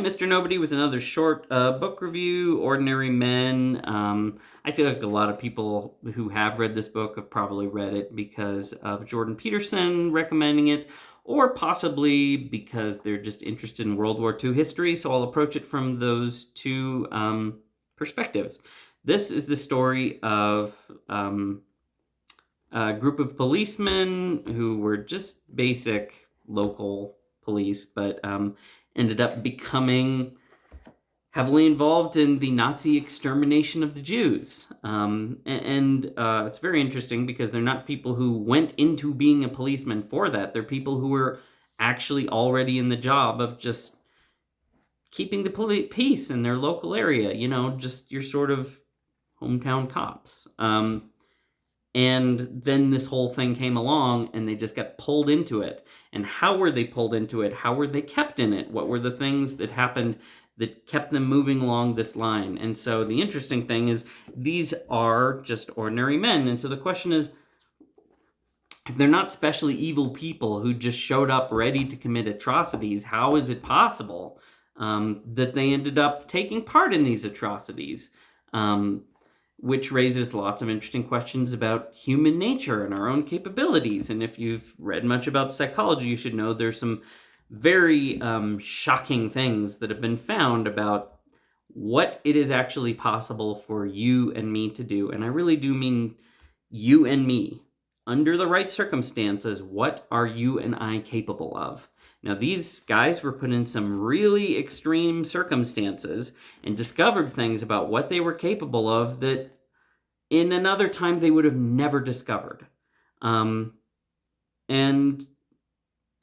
Mr. Nobody with another short book review, Ordinary Men. I feel like a lot of people who have read this book have probably read it because of Jordan Peterson recommending it, or possibly because they're just interested in World War II history, so I'll approach it from those two perspectives. This is the story of a group of policemen who were just basic local police, but ended up becoming heavily involved in the Nazi extermination of the Jews. It's very interesting because they're not people who went into being a policeman for that. They're people who were actually already in the job of just keeping the peace in their local area, just your sort of hometown cops. And then this whole thing came along and they just got pulled into it. And how were they pulled into it? How were they kept in it? What were the things that happened that kept them moving along this line? And so the interesting thing is these are just ordinary men. And so the question is, if they're not specially evil people who just showed up ready to commit atrocities, how is it possible that they ended up taking part in these atrocities? Which raises lots of interesting questions about human nature and our own capabilities. And if you've read much about psychology, you should know there's some very shocking things that have been found about what it is actually possible for you and me to do. And I really do mean you and me. Under the right circumstances, what are you and I capable of? Now, these guys were put in some really extreme circumstances and discovered things about what they were capable of that in another time they would have never discovered. And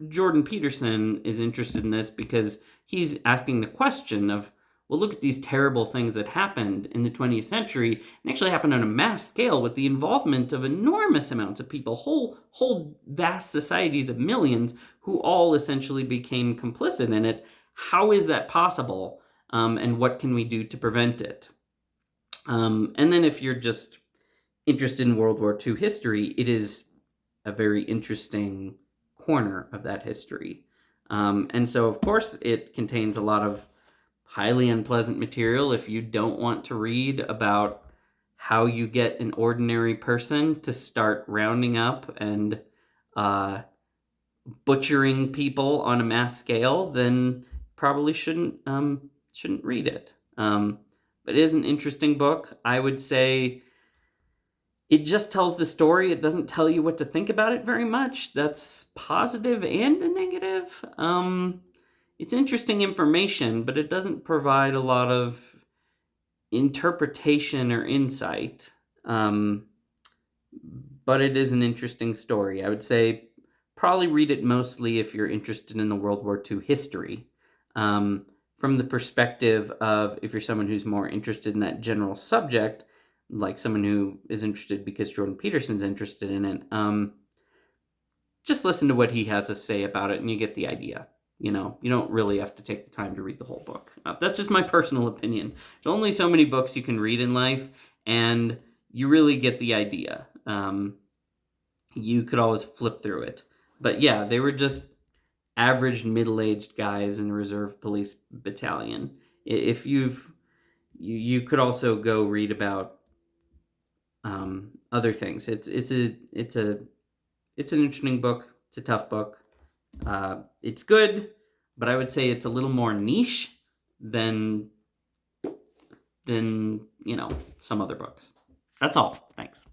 Jordan Peterson is interested in this because he's asking the question of, well, look at these terrible things that happened in the 20th century and actually happened on a mass scale with the involvement of enormous amounts of people, whole vast societies of millions who all essentially became complicit in it. How is that possible? And what can we do to prevent it? And then if you're just interested in World War II history, it is a very interesting corner of that history. And so, of course, it contains a lot of highly unpleasant material if you don't want to read about how you get an ordinary person to start rounding up and butchering people on a mass scale, then probably shouldn't read it. But it is an interesting book. I would say it just tells the story. It doesn't tell you what to think about it very much. That's positive and a negative. It's interesting information, but it doesn't provide a lot of interpretation or insight. But it is an interesting story. I would say probably read it mostly if you're interested in the World War II history. From the perspective of if you're someone who's more interested in that general subject, like someone who is interested because Jordan Peterson's interested in it, just listen to what he has to say about it and you get the idea. You don't really have to take the time to read the whole book. That's just my personal opinion. There's only so many books you can read in life, and you really get the idea. You could always flip through it. But yeah, they were just average middle-aged guys in a reserve police battalion. If you could also go read about other things. It's an interesting book. It's a tough book. It's good, but I would say it's a little more niche than some other books. That's all. Thanks.